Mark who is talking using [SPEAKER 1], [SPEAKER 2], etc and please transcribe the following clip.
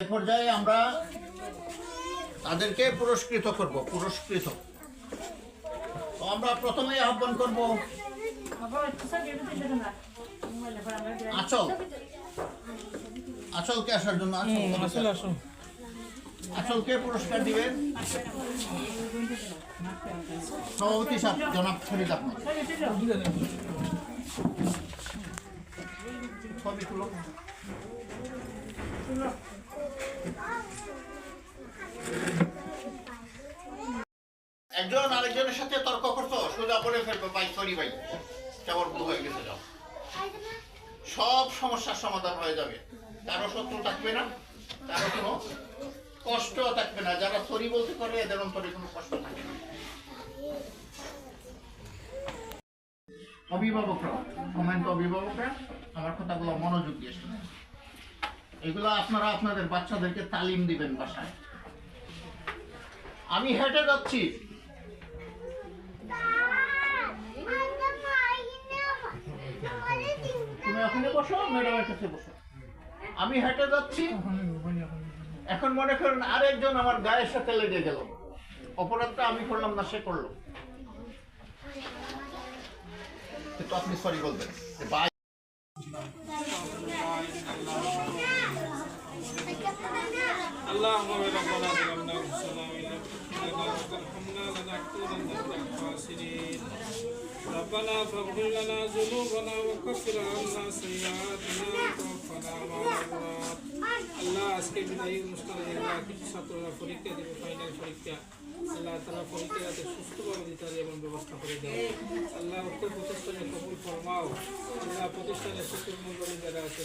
[SPEAKER 1] এই পর্যায়ে আমরা তাদেরকে পুরস্কৃত করব। তো আমরা প্রথমেই আহ্বান করব আচলকে আসার জন্য। আচলকে পুরস্কার দিবেন সভাপতি সাহেব জনাব ফরিদ আহমদ। ছবি তুলো। একজন আরেকজনের সাথে তর্ক করছো, সোজা করে ফেলবে ভাই, সরি ভাই, কেমন ভুল হয়ে গেছে, যাও। সব সমস্যার সমাধান হয়ে যাবে, কারো শত্রু থাকবে না, কারো কোনো কষ্ট থাকবে না। যারা সরি বলতে পারে এদের অন্তরে কোনো কষ্ট থাকে না। অভিভাবকরা, সম্মানিত অভিভাবকরা, আমার কথাগুলো মনোযোগ দিয়ে শুনুন। এগুলো আপনারা আপনাদের বাচ্চাদেরকে তালিম দিবেন বাসায়। আমি হেঁটে যাচ্ছি, তুমি ওখানে বসো, ম্যাডামের কাছে বসো। আমি হেঁটে যাচ্ছি, এখন মনে করেন আরেকজন আমার গায়ের সাথে লেগে গেল, অপরাধটা আমি করলাম না, সে করলো, কিন্তু আপনি সরি বলবেন।
[SPEAKER 2] اللهم ربنا ظلمنا انفسنا وان لم تغفر لنا وترحمنا لنكونن من الخاسرين. ربنا فاغفر لنا ذنوبنا وكفر عنا سيئاتنا وتوفنا مع الابرار. আল্লাহ আজকে বিদায়ী অনুষ্ঠানে কিছু ছাত্ররা পরীক্ষা দেবে, ফাইনাল পরীক্ষা। আল্লাহ তারা পরীক্ষা যাতে সুস্থভাবে দিতে পারে এমন ব্যবস্থা করে দেয়। আল্লাহ উক্ত প্রতিষ্ঠানে কবুল ফরমাও। আল্লাহ প্রতিষ্ঠানের শিক্ষক মন্ডলী যারা আছে